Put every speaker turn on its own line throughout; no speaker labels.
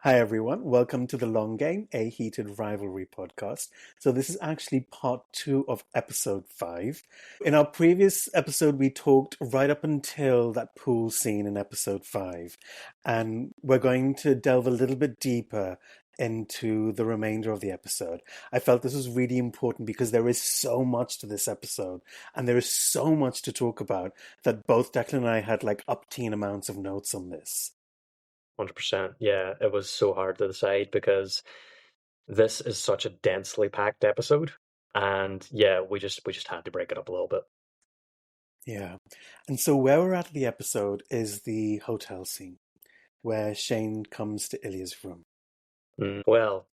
Hi everyone, welcome to The Long Game, a heated rivalry podcast. So this is actually part 2 of episode 5. In our previous episode, we talked right up until that pool scene in episode 5. And we're going to delve a little bit deeper into the remainder of the episode. I felt this was really important because there is so much to this episode and there is so much to talk about that both Declan and I had like up-teen amounts of notes on this.
100%. Yeah, it was so hard to decide because this is such a densely packed episode. And yeah, we just had to break it up a little bit.
Yeah. And so where we're at the episode is the hotel scene where Shane comes to Ilya's room.
Well,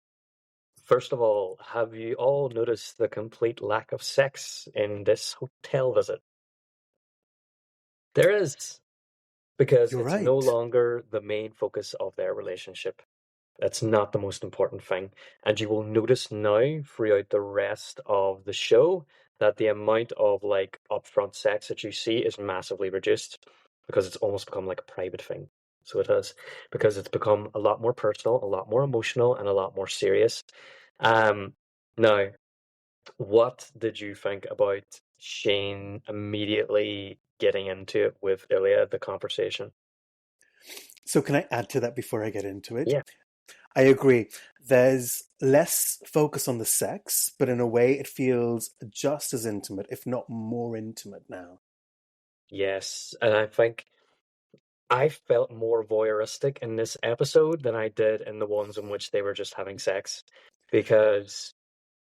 first of all, have you all noticed the complete lack of sex in this hotel visit? There is, because
You're
it's no
right.
longer the main focus of their relationship. That's not the most important thing. And you will notice now throughout the rest of the show that the amount of like upfront sex that you see is massively reduced because it's almost become like a private thing. So it has, because it's become a lot more personal, a lot more emotional, and a lot more serious. Now, what did you think about Shane immediately getting into it with Ilya, the conversation?
So can I add to that before I get into it?
Yeah.
I agree. There's less focus on the sex, but in a way it feels just as intimate, if not more intimate now.
Yes, and I think I felt more voyeuristic in this episode than I did in the ones in which they were just having sex, because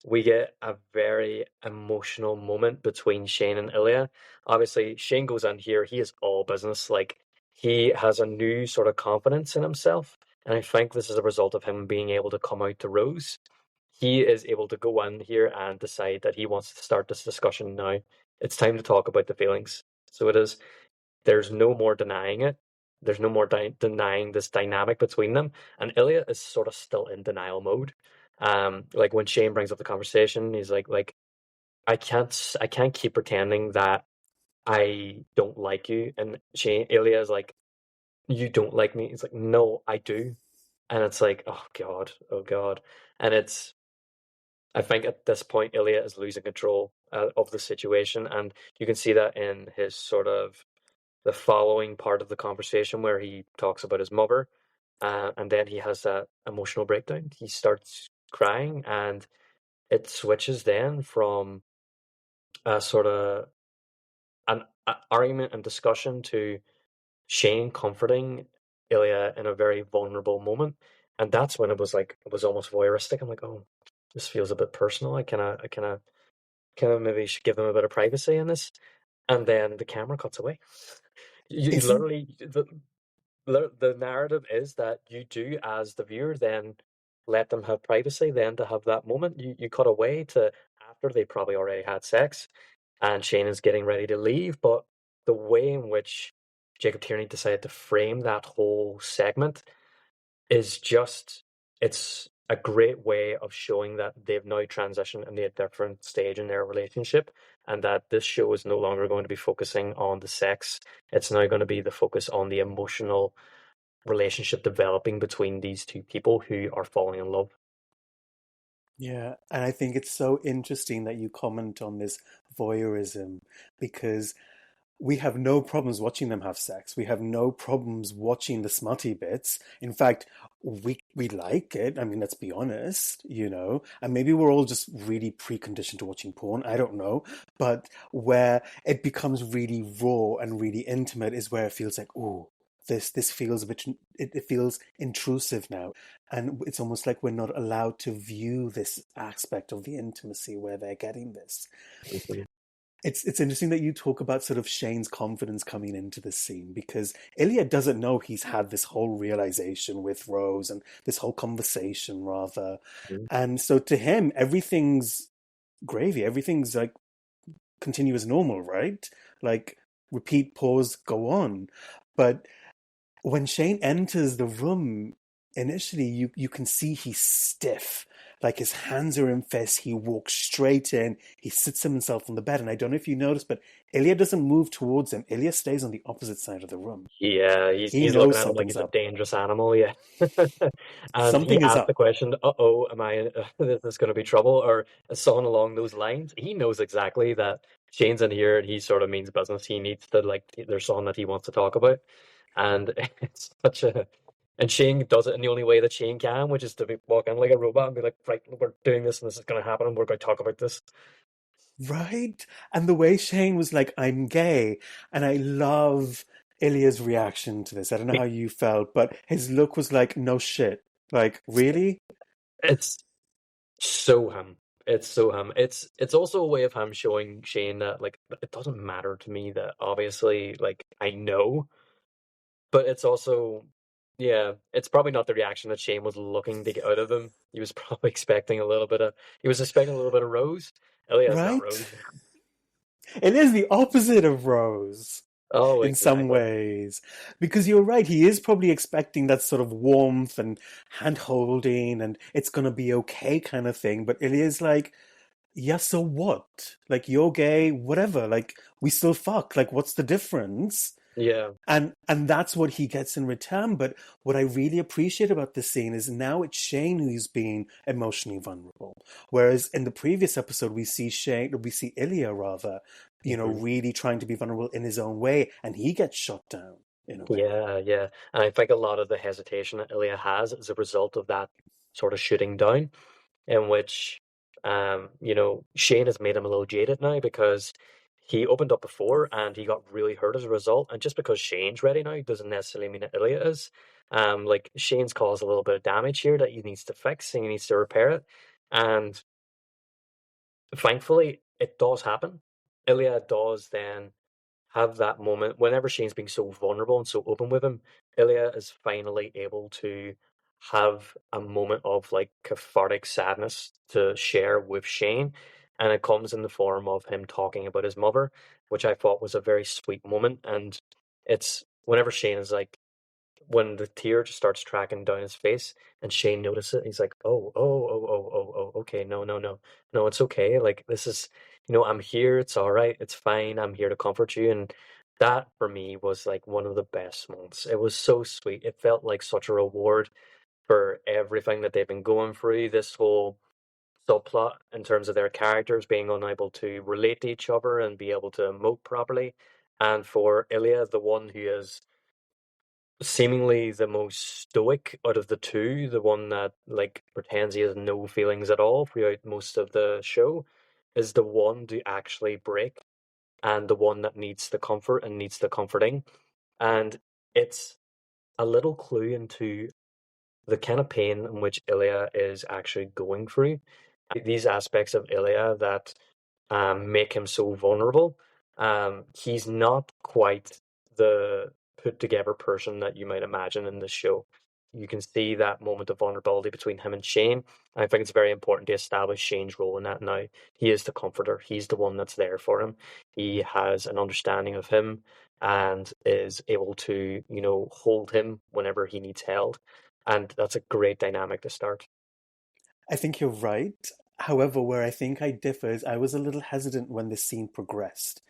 we get a very emotional moment between Shane and Ilya. Obviously, Shane goes on here, he is all business. Like, he has a new sort of confidence in himself, and I think this is a result of him being able to come out to Rose. He is able to go in here and decide that he wants to start this discussion now. It's time to talk about the feelings. So it is. There's no more denying it. There's no more denying this dynamic between them. And Ilya is sort of still in denial mode. Like when Shane brings up the conversation, he's like I can't keep pretending that I don't like you. And Ilya is like, you don't like me. It's like, no, I do. And it's like, oh God, oh God. And I think at this point, Ilya is losing control of the situation. And you can see that in his sort of the following part of the conversation where he talks about his mother, and then he has that emotional breakdown. He starts crying, and it switches then from a sort of an argument and discussion to Shane comforting Ilya in a very vulnerable moment, and that's when it was almost voyeuristic. I'm like, oh, this feels a bit personal. I kind of maybe should give him a bit of privacy in this, and then the camera cuts away. You
Isn't
literally the narrative is that you do, as the viewer, then let them have privacy, then to have that moment. You cut away to after they probably already had sex and Shane is getting ready to leave, but the way in which Jacob Tierney decided to frame that whole segment is just, it's a great way of showing that they've now transitioned into a different stage in their relationship, and that this show is no longer going to be focusing on the sex. It's now going to be the focus on the emotional relationship developing between these two people who are falling in love.
Yeah, and I think it's so interesting that you comment on this voyeurism because we have no problems watching them have sex. We have no problems watching the smutty bits. In fact, we like it. I mean, let's be honest, you know. And maybe we're all just really preconditioned to watching porn. I don't know. But where it becomes really raw and really intimate is where it feels like, oh, this feels a bit. It feels intrusive now, and it's almost like we're not allowed to view this aspect of the intimacy where they're getting this. It's interesting that you talk about sort of Shane's confidence coming into the scene because Ilya doesn't know he's had this whole realization with Rose and this whole conversation rather.
Mhm.
And so to him, everything's gravy. Everything's like continue as normal, right? Like repeat, pause, go on. But when Shane enters the room, initially you can see he's stiff like his hands are in fists. He walks straight in. He sits himself on the bed. And I don't know if you noticed, but Ilya doesn't move towards him. Ilya stays on the opposite side of the room.
Yeah,
He
he's looking
knows
at him like
something's
he's a
up.
dangerous animal, yeah. And he
Something is
asked the
up.
question, "Uh-oh, am I is this going to be trouble?" or something along those lines. He knows exactly that Shane's in here and he sort of means business. He needs to like there's something that he wants to talk about, and it's such a and Shane does it in the only way that Shane can, which is to walk in like a robot and be like, "Right, we're doing this and this is going to happen and we're going to talk about this."
Right? And the way Shane was like, I'm gay. And I love Ilya's reaction to this. I don't know how you felt, but his look was like, no shit. Like, really?
It's so him. It's so him. It's also a way of him showing Shane that like it doesn't matter to me that obviously like I know, but it's also yeah, it's probably not the reaction that Shane was looking to get out of him. He was probably expecting a little bit of he was expecting a little bit of Rose. Elias not
Right?
Rose.
It is the opposite of Rose
Oh,
in some
exactly.
ways. Because you're right, he is probably expecting that sort of warmth and hand holding and it's going to be okay kind of thing. But Ilya's like, yeah, so what? Like, you're gay, whatever. Like, we still fuck. Like, what's the difference?
Yeah.
And that's what he gets in return. But what I really appreciate about this scene is now it's Shane who's being emotionally vulnerable. Whereas in the previous episode we see Ilya rather,
Mhm.
really trying to be vulnerable in his own way, and he gets shot down in a way.
Yeah, yeah. And I think a lot of the hesitation that Ilya has is a result of that sort of shooting down. In which Shane has made him a little jaded now because he opened up before and he got really hurt as a result. And just because Shane's ready now doesn't necessarily mean that Ilya is. Like Shane's caused a little bit of damage here that he needs to fix and he needs to repair it. And thankfully, it does happen. Ilya does then have that moment whenever Shane's being so vulnerable and so open with him. Ilya is finally able to have a moment of like cathartic sadness to share with Shane, and it comes in the form of him talking about his mother, which I thought was a very sweet moment. And it's whenever Shane is like when the tear just starts tracking down his face and Shane notices it, he's like, okay, no, no, no, no, it's okay. Like, this is, I'm here. It's all right. It's fine. I'm here to comfort you. And that for me was like one of the best moments. It was so sweet. It felt like such a reward for everything that they've been going through. This whole subplot in terms of their characters being unable to relate to each other and be able to emote properly. And for Ilya, the one who is seemingly the most stoic out of the two, the one that like pretends he has no feelings at all throughout most of the show, is the one to actually break and the one that needs the comfort and needs the comforting. And it's a little clue into the kind of pain in which Ilya is actually going through. These aspects of Ilya that make him so vulnerable. He's not quite the put together person that you might imagine in this show. You can see that moment of vulnerability between him and Shane. I think it's very important to establish Shane's role in that now. He is the comforter. He's the one that's there for him. He has an understanding of him and is able to, hold him whenever he needs held. And that's a great dynamic to start.
I think you're right. However, where I think I differ is I was a little hesitant when this scene progressed.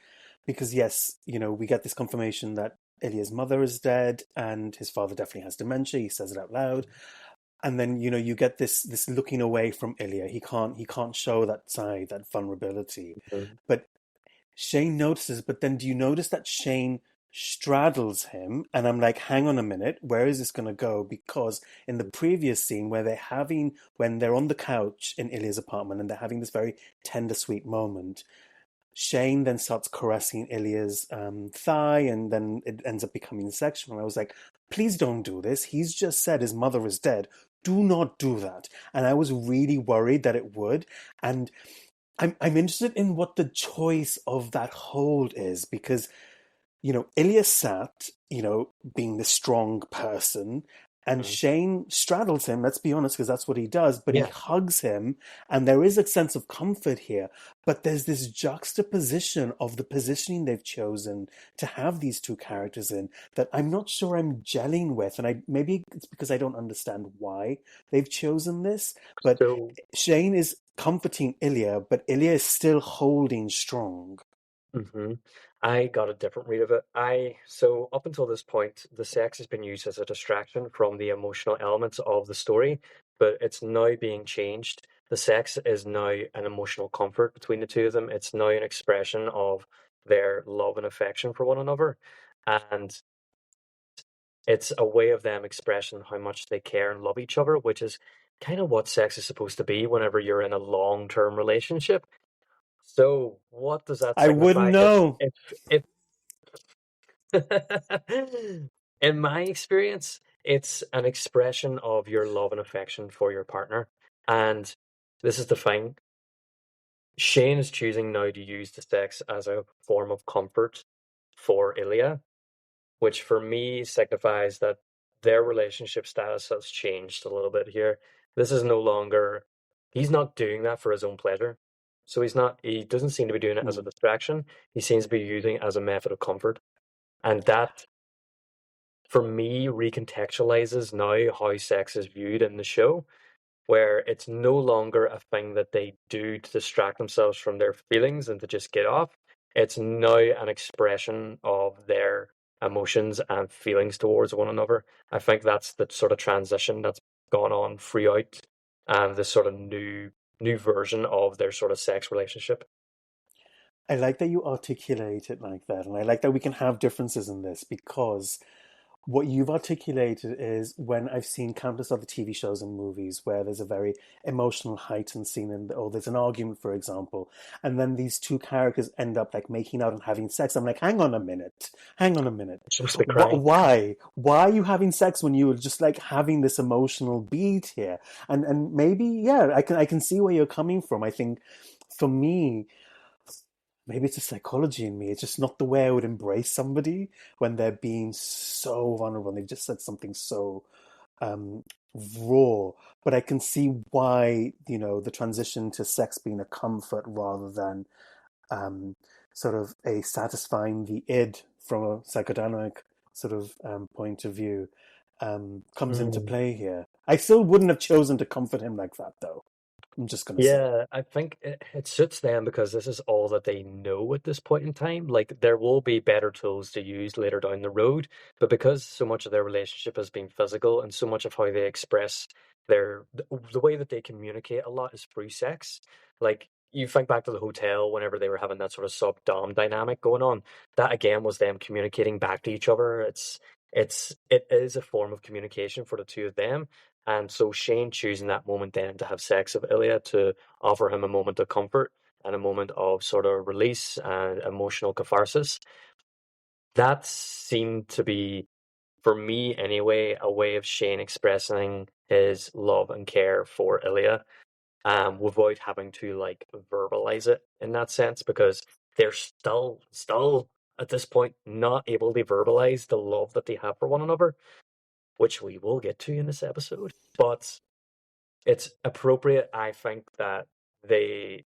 Because yes, we get this confirmation that Ilya's mother is dead and his father definitely has dementia. He says it out loud. And then, you get this looking away from Ilya. He can't show that side, that vulnerability.
Mhm.
But Shane notices, but then do you notice that Shane straddles him? And I'm like, hang on a minute, where is this going to go? Because in the previous scene where when they're on the couch in Ilya's apartment and they're having this very tender, sweet moment, Shane then starts caressing Ilya's thigh and then it ends up becoming sexual. And I was like, please don't do this. He's just said his mother is dead. Do not do that. And I was really worried that it would. And I'm interested in what the choice of that hold is because Ilya sat, being the strong person, And
Mhm.
Shane straddles him, let's be honest, because that's what he does, but he
Yeah.
hugs him, and there is a sense of comfort here. But there's this juxtaposition of the positioning they've chosen to have these two characters in that I'm not sure I'm gelling with. And maybe it's because I don't understand why they've chosen this. But
So
Shane is comforting Ilya, but Ilya is still holding strong.
hmm I got a different read of it. So up until this point, the sex has been used as a distraction from the emotional elements of the story, but it's now being changed. The sex is now an emotional comfort between the two of them. It's now an expression of their love and affection for one another. And it's a way of them expressing how much they care and love each other, which is kind of what sex is supposed to be whenever you're in a long-term relationship. So what does that
I wouldn't
signify?
know.
If In my experience, it's an expression of your love and affection for your partner. And this is the thing. Shane is choosing now to use the sex as a form of comfort for Ilya, which for me signifies that their relationship status has changed a little bit here. This is no longer, he's not doing that for his own pleasure. So he doesn't seem to be doing it as a
Hmm.
distraction. He seems to be using it as a method of comfort. And that for me recontextualizes now how sex is viewed in the show, where it's no longer a thing that they do to distract themselves from their feelings and to just get off. It's now an expression of their emotions and feelings towards one another. I think that's the sort of transition that's gone on throughout and this sort of new version of their sort of sex relationship.
I like that you articulate it like that, and I like that we can have differences in this because what you've articulated is when I've seen countless other TV shows and movies where there's a very emotional, heightened scene, and or there's an argument, for example, and then these two characters end up like making out and having sex. I'm like, hang on a minute.
It's supposed to be crying.
Why? Why are you having sex when you were just like having this emotional beat here? And maybe yeah, I can see where you're coming from. I think for me maybe it's a psychology in me. It's just not the way I would embrace somebody when they're being so vulnerable and they've just said something so um, raw. But I can see why, the transition to sex being a comfort rather than um, sort of a satisfying the id from a psychodynamic sort of point of view comes into
Mm.
play here. I still wouldn't have chosen to comfort him like that, though. I'm just going to say.
Yeah, I think it suits them because this is all that they know at this point in time. Like, there will be better tools to use later down the road, but because so much of their relationship has been physical and so much of how they express the way that they communicate a lot is through sex. Like, you think back to the hotel whenever they were having that sort of sub-dom dynamic going on, that again was them communicating back to each other. It is a form of communication for the two of them. And so Shane choosing that moment then to have sex with Ilya to offer him a moment of comfort and a moment of sort of release and emotional catharsis, that seemed to be, for me anyway, a way of Shane expressing his love and care for Ilya, without having to like verbalize it in that sense, because they're still at this point not able to verbalize the love that they have for one another, which we will get to in this episode. But it's appropriate, I think, they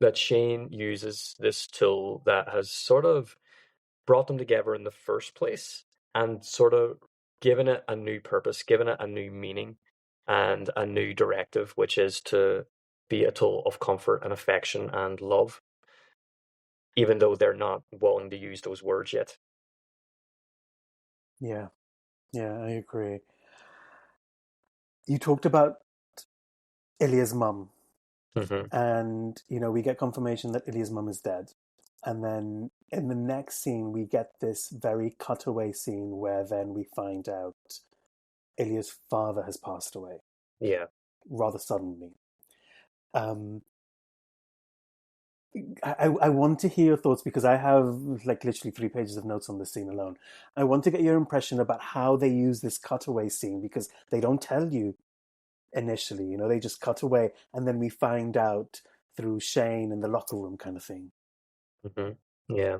that Shane uses this tool that has sort of brought them together in the first place and sort of given it a new purpose, given it a new meaning and a new directive, which is to be a tool of comfort and affection and love, even though they're not willing to use those words yet.
Yeah, yeah, I agree. You talked about Ilya's mum,
Hmm.
and we get confirmation that Ilya's mum is dead. And then in the next scene, we get this very cutaway scene where then we find out Ilya's father has passed away
Yeah.
rather suddenly. Um, I want to hear your thoughts because I have like literally 3 pages of notes on this scene alone. I want to get your impression about how they use this cutaway scene because they don't tell you initially, they just cut away and then we find out through Shane in the locker room kind of thing.
Hmm. Yeah.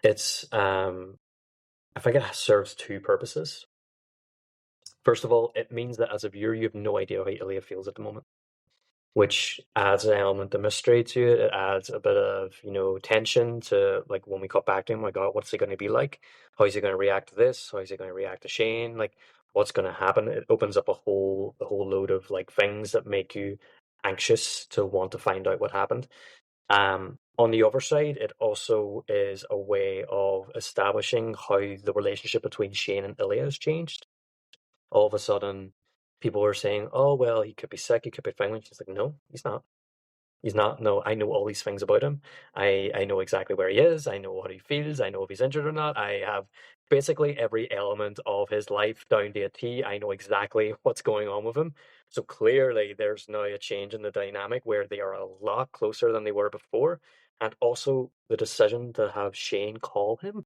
It's I think it serves two purposes. First of all, it means that as a viewer, you have no idea how Ilya feels at the moment, which adds an element of mystery to it. It adds a bit of, tension to, like, when we cut back to him, like, oh, what's he going to be like? How is he going to react to this? How is he going to react to Shane? Like, what's going to happen? It opens up a whole load of, like, things that make you anxious to want to find out what happened. On the other side, it also is a way of establishing how the relationship between Shane and Ilya has changed. All of a sudden, people are saying, "Oh, well, he could be sick, he could be fine." She's like, "No, he's not. He's not. No, I know all these things about him. I know exactly where he is. I know what he feels. I know if he's injured or not. I have basically every element of his life down to a T. I know exactly what's going on with him." So clearly, there's now a change in the dynamic where they are a lot closer than they were before, and also the decision to have Shane call him,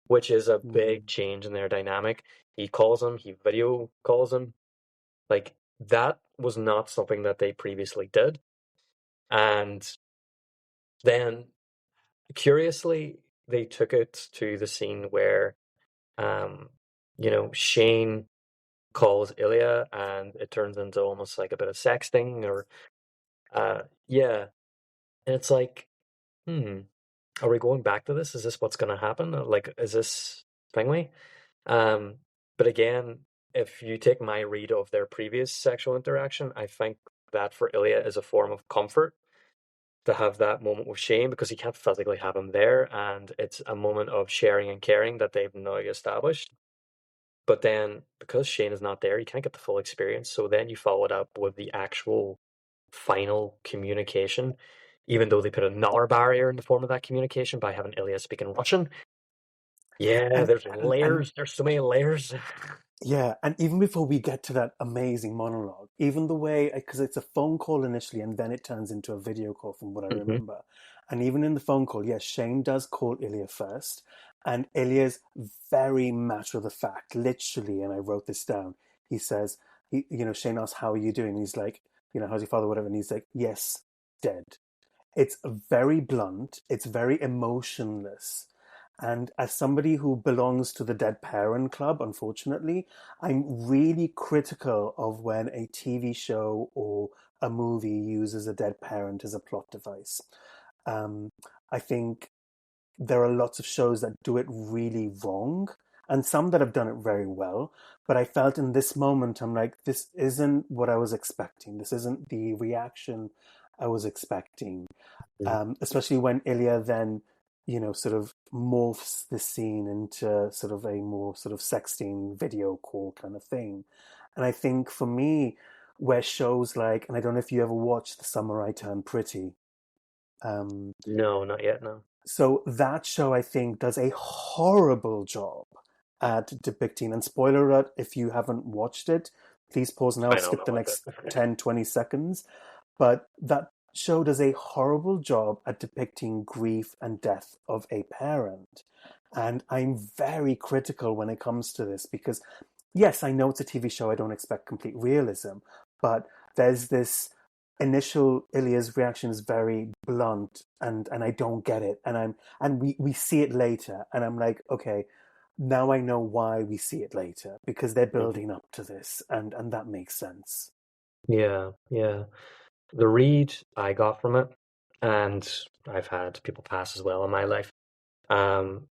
which is a big
Mm.
change in their dynamic. He calls him, he video calls him. Like, that was not something that they previously did. And then, curiously, they took it to the scene where, um, Shane calls Ilya, and it turns into almost like a bit of sexting, or, yeah. And it's like, hmm, are we going back to this? Is this what's going to happen? Like, is this thingy? Um, but again, if you take my read of their previous sexual interaction, I think that for Ilya is a form of comfort to have that moment with Shane, because he can't physically have him there, and it's a moment of sharing and caring that they've now established. But then, because Shane is not there, you can't get the full experience. So then you follow it up with the actual final communication, even though they put another barrier in the form of that communication by having Ilya speaking Russian. Yeah,
And
there's
and
layers. There's so many layers.
yeah, and even before we get to that amazing monologue, even the way, because it's a phone call initially and then it turns into a video call from what I
Hmm.
remember. And even in the phone call, yes, Shane does call Ilya first, and Ilya's very matter of the fact, literally, and I wrote this down. He says, Shane asks, "How are you doing?" He's like, "How's your father, whatever?" And he's like, "Yes, dead." It's very blunt, it's very emotionless. And as somebody who belongs to the Dead Parent Club, unfortunately, I'm really critical of when a TV show or a movie uses a dead parent as a plot device. Um, I think there are lots of shows that do it really wrong and some that have done it very well. But I felt in this moment, I'm like, this isn't what I was expecting. This isn't the reaction I was expecting, especially when Ilya then, sort of morphs the scene into sort of a more sort of sexting video call kind of thing. And I think for me, where shows like, and I don't know if you ever watched The Summer I Turned Pretty. Um,
No, not yet. No,
so that show, I think, does a horrible job at depicting, and spoiler alert, if you haven't watched it, please pause now,
I know,
skip
not
the
watch it.
next 10, 20 seconds. But that show does a horrible job at depicting grief and death of a parent. And I'm very critical when it comes to this because, yes, I know it's a TV show. I don't expect complete realism, but there's this initial Ilya's reaction is very blunt, and I don't get it. And we see it later, and I'm like, okay, now I know why we see it later because they're
Mhm.
building up to this, and that makes sense.
Yeah, yeah. The read I got from it, and I've had people pass as well in my life. Um,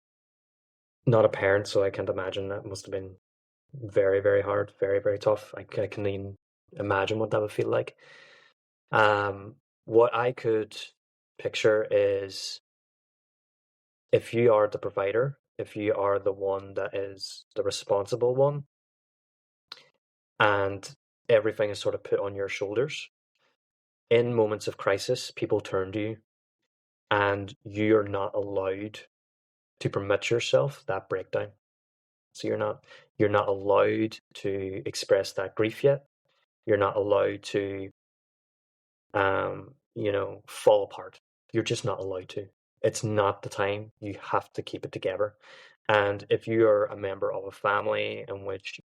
Not a parent, so I can't imagine that must have been very, very hard, very, very tough. I can even imagine what that would feel like. What I could picture is, if you are the provider, if you are the one that is the responsible one, and everything is sort of put on your shoulders, in moments of crisis, people turn to you, and you're not allowed to permit yourself that breakdown. So you're not allowed to express that grief yet. You're not allowed to fall apart. You're just not allowed to. It's not the time. You have to keep it together. And if you are a member of a family in which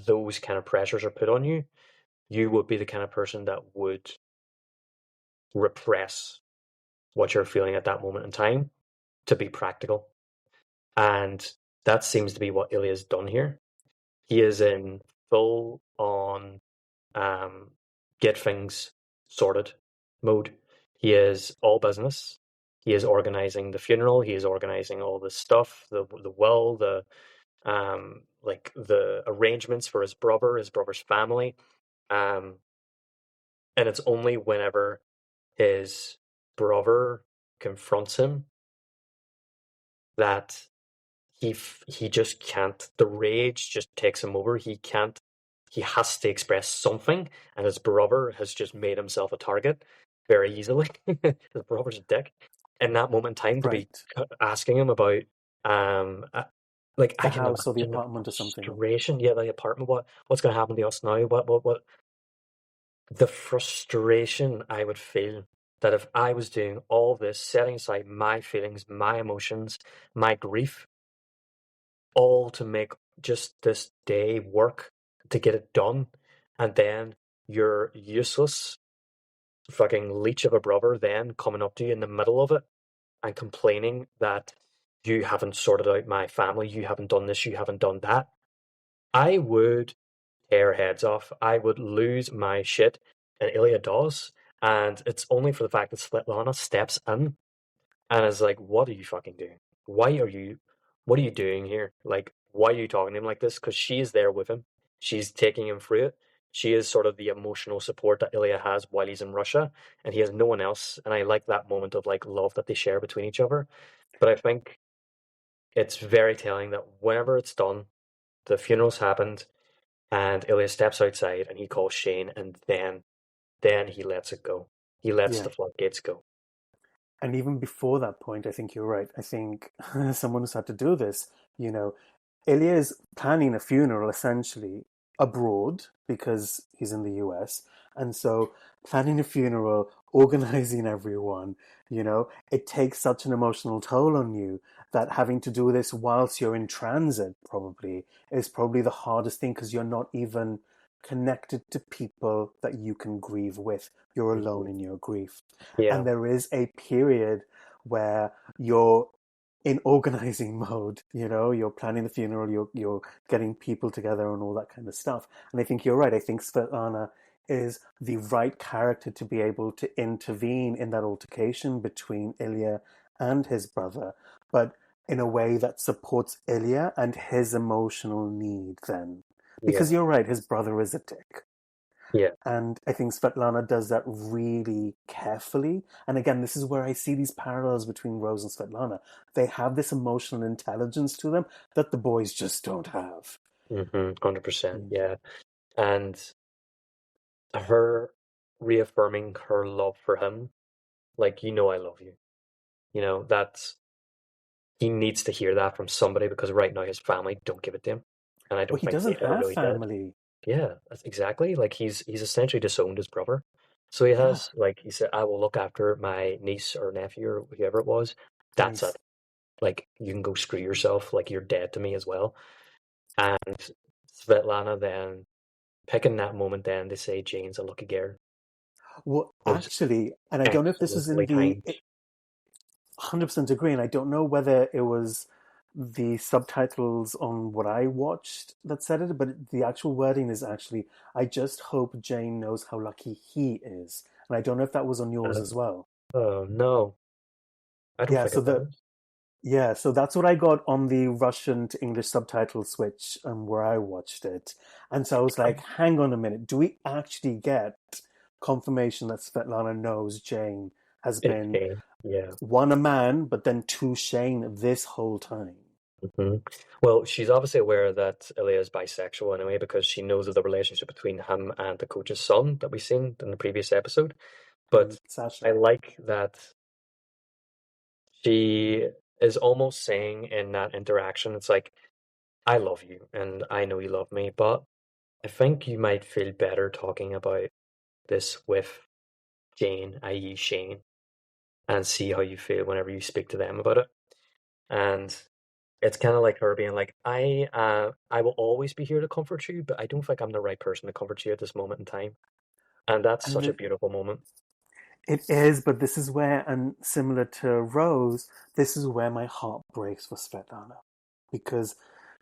those kind of pressures are put on you, you would be the kind of person that would repress what you're feeling at that moment in time to be practical. And that seems to be what Ilya's done here. He is in full on get things sorted mode. He is all business. He is organizing the funeral. He is organizing all the stuff, the will, like the arrangements for his brother's family. Um, and it's only whenever his brother confronts him that he just can't. The rage just takes him over. He can't. He has to express something, and his brother has just made himself a target very easily. His brother's a dick. In that moment in time, to be
Right.
asking him about, like I
The
can
house or the
imagine the
apartment or something.
frustration. Yeah, the apartment. What's going to happen to us now? What? The frustration I would feel that if I was doing all this, setting aside my feelings, my emotions, my grief, all to make just this day work to get it done, and then your useless fucking leech of a brother then coming up to you in the middle of it and complaining that you haven't sorted out my family, you haven't done this, you haven't done that. I would tear heads off. I would lose my shit, and Ilya does. And it's only for the fact that Svetlana steps in and is like, "What are you fucking doing? Why are you? What are you doing here? Like, why are you talking to him like this?" Because she is there with him. She's taking him through it. She is sort of the emotional support that Ilya has while he's in Russia, and he has no one else. And I like that moment of like love that they share between each other. But I think it's very telling that whenever it's done, the funeral's happened, and Ilya steps outside and he calls Shane, and then he lets it go. He lets
Yeah.
the floodgates go.
And even before that point, I think you're right. I think someone who's had to do this, you know, Ilya is planning a funeral essentially abroad because he's in the US. And so planning a funeral, organizing everyone, it takes such an emotional toll on you that having to do this whilst you're in transit probably is probably the hardest thing because you're not even connected to people that you can grieve with. You're alone
Mhm.
in your grief.
Yeah,
And there is a period where you're in organizing mode, you're planning the funeral, you're getting people together and all that kind of stuff. And I think you're right. I think Svetlana is the right character to be able to intervene in that altercation between Ilya and his brother, but in a way that supports Ilya and his emotional need then. Because
yeah,
you're right, his brother is a dick.
yeah.
And I think Svetlana does that really carefully. And again, this is where I see these parallels between Rose and Svetlana. They have this emotional intelligence to them that the boys just don't have.
100%.
Mm.
Yeah. And her reaffirming her love for him, like, I love you. That's he needs to hear that from somebody because right now his family don't give it to him. And I
Well,
don't
he
think they
doesn't
ever
have
really did.
family.
Yeah, that's exactly. Like he's essentially disowned his brother. So he
Yeah,
has like he said, I will look after my niece or nephew or whoever it was. That's it.
nice.
Like you can go screw yourself. Like you're dead to me as well. And Svetlana then picking that moment then to say Jane's a lucky girl
Well,
was
actually, and I don't know if this was in
excellently
the
timed.
100% agree, and I don't know whether it was the subtitles on what I watched that said it, but the actual wording is actually, I just hope Jane knows how lucky he is. And I don't know if that was on yours
Uh,
as well.
oh no, I don't
Yeah,
think
so
it
the
was.
yeah, so that's what I got on the Russian to English subtitle switch where I watched it. And so I was like, hang on a minute, do we actually get confirmation that Svetlana knows Jane has
It's
been
Jane. Yeah.
one a man, but then two Shane this whole time?
hmm Well, she's obviously aware that Ilya is bisexual anyway because she knows of the relationship between him and the coach's son that we've seen in the previous episode. But I
Sasha.
like that she is almost saying in that interaction, it's like, I love you and I know you love me, but I think you might feel better talking about this with Jane, i.e. Shane, and see how you feel whenever you speak to them about it. And it's kind of like her being like, I will always be here to comfort you, but I don't think I'm the right person to comfort you at this moment in time. And that's
And
such a beautiful moment.
it is, but this is where, and similar to Rose, this is where my heart breaks for Svetlana. Because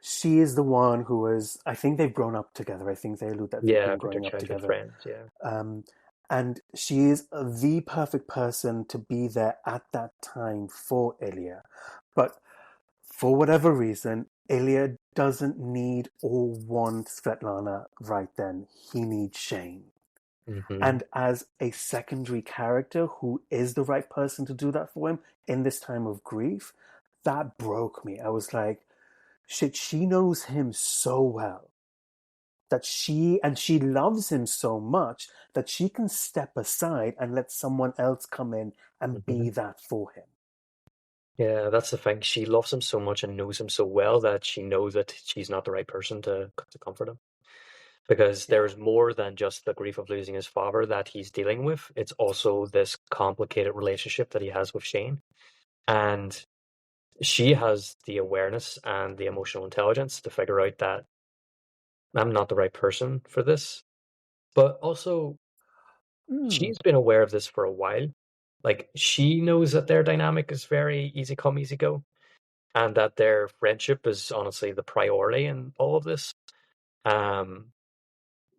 she is the one who is, I think they've grown up together. I think they allude that they've
Yeah, I
been
think they're
growing up
childhood
together.
friends. Yeah.
Um, and she is the perfect person to be there at that time for Ilya. But for whatever reason, Ilya doesn't need or want Svetlana right then. He needs Shane.
Hmm.
And as a secondary character who is the right person to do that for him in this time of grief, that broke me. I was like, shit, she knows him so well that she loves him so much that she can step aside and let someone else come in and
Hmm.
be that for him.
Yeah, that's the thing. She loves him so much and knows him so well that she knows that she's not the right person to comfort him. Because
Yeah.
there's more than just the grief of losing his father that he's dealing with. It's also this complicated relationship that he has with Shane. And she has the awareness and the emotional intelligence to figure out that I'm not the right person for this. But also,
Mm.
she's been aware of this for a while. Like, she knows that their dynamic is very easy come, easy go, and that their friendship is honestly the priority in all of this. Um,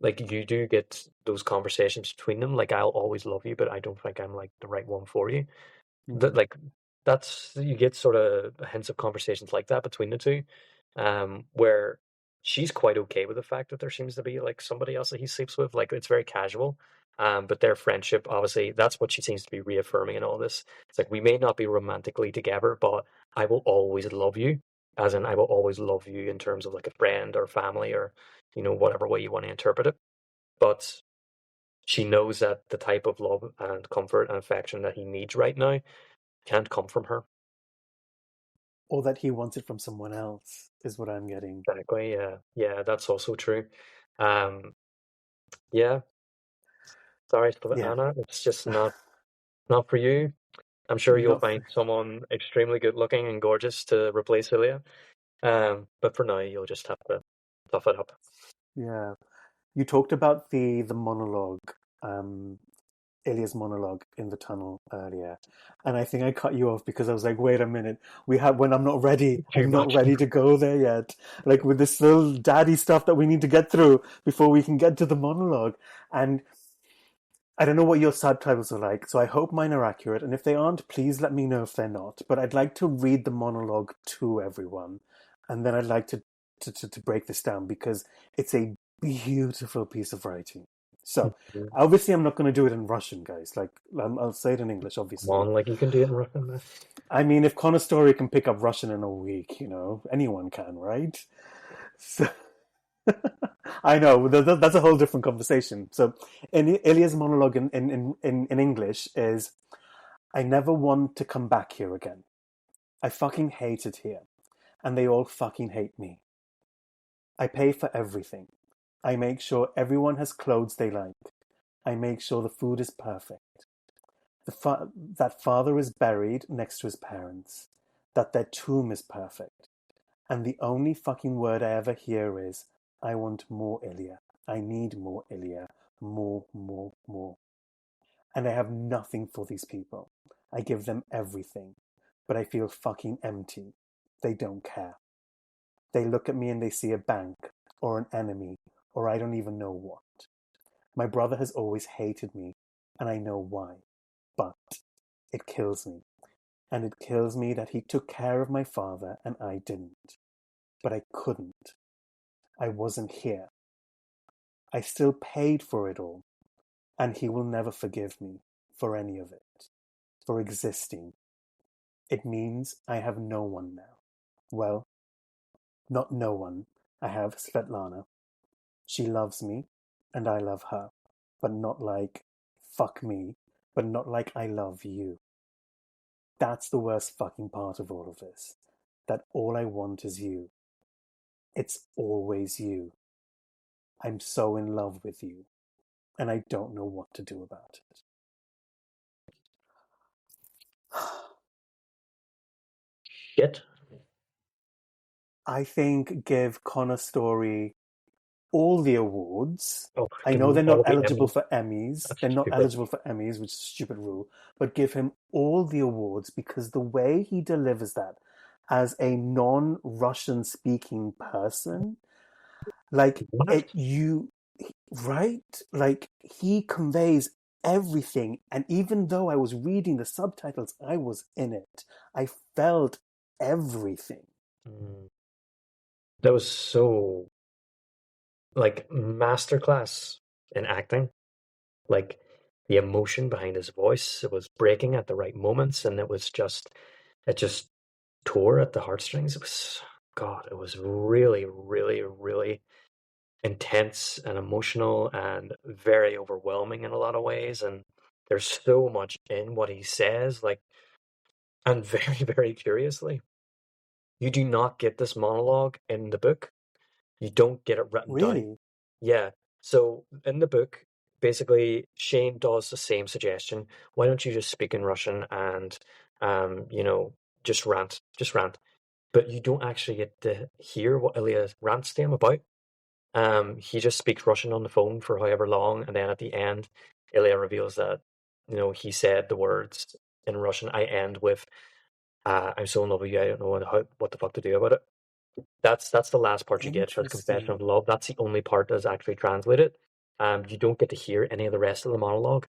like you do get those conversations between them, like I'll always love you, but I don't think I'm like the right one for you. That
Mm.
like that's you get sort of hints of conversations like that between the two, where she's quite okay with the fact that there seems to be like somebody else that he sleeps with. Like it's very casual. But their friendship, obviously, that's what she seems to be reaffirming in all this. It's like we may not be romantically together, but I will always love you, as in I will always love you in terms of like a friend or family or whatever way you want to interpret it. But she knows that the type of love and comfort and affection that he needs right now can't come from her.
Or that he wants it from someone else is what I'm getting.
Exactly. Yeah. Yeah, that's also true. Um, yeah, sorry,
Yeah.
Anna. It's just not for you. I'm sure you'll
Not
find someone extremely good looking and gorgeous to replace Ilya. But for now, you'll just have to tough it up.
yeah. You talked about the monologue, um, Ilya's monologue in the tunnel earlier, and I think I cut you off because I was like, "Wait a minute, we have when I'm not ready.
Too
I'm not
much.
ready to go there yet. Like with this little daddy stuff that we need to get through before we can get to the monologue." And I don't know what your subtitles are like, so I hope mine are accurate. And if they aren't, please let me know if they're not. But I'd like to read the monologue to everyone, and then I'd like to break this down because it's a beautiful piece of writing. So,
Come
obviously, I'm not going to do it in Russian, guys. Like, I'll say it in English, obviously.
on, like you can do it in Russian, man.
I mean, if Connor Story can pick up Russian in a week, anyone can, right? So, I know that's a whole different conversation. So, Ilya's monologue in English is, "I never want to come back here again. I fucking hate it here, and they all fucking hate me. I pay for everything. I make sure everyone has clothes they like. I make sure the food is perfect. That father is buried next to his parents. That their tomb is perfect. And the only fucking word I ever hear is, I want more Ilya. I need more Ilya. More, more, more. And I have nothing for these people. I give them everything. But I feel fucking empty. They don't care. They look at me and they see a bank, or an enemy, or I don't even know what. My brother has always hated me, and I know why. But it kills me. And it kills me that he took care of my father and I didn't. But I couldn't. I wasn't here. I still paid for it all, and he will never forgive me for any of it, for existing. It means I have no one now. Well, not no one. I have Svetlana. She loves me, and I love her, but not like, fuck me, but not like I love you. That's the worst fucking part of all of this. That all I want is you. It's always you. I'm so in love with you, and I don't know what to do about it.
Shit.
I think give Connor Story all the awards.
Oh,
I
give
know
him
they're not
all the
eligible
Emmys.
for Emmys.
That's
They're not
stupid.
eligible for Emmys, which is a stupid rule. But give him all the awards because the way he delivers that, as a non-Russian speaking person, like
What?
it you right? Like he conveys everything. And even though I was reading the subtitles, I was in it. I felt everything.
Mm. That was so like masterclass in acting. Like the emotion behind his voice, it was breaking at the right moments, and it just tore at the heartstrings. It was, God, it was really, really, really intense and emotional and very overwhelming in a lot of ways. And there's so much in what he says, like, and very, very curiously, you do not get this monologue in the book. You don't get it written down.
Really?
Yeah. So in the book, basically Shane does the same suggestion. Why don't you just speak in Russian and you know, just rant. But you don't actually get to hear what Ilya rants to him about. He just speaks Russian on the phone for however long, and then at the end, Ilya reveals that, you know, he said the words in Russian. I end with, "I'm so in love with you. I don't know what the fuck to do about it." That's the last part you get, his confession of
Interesting.
love. That's the only part that's actually translated. You don't get to hear any of the rest of the monologue.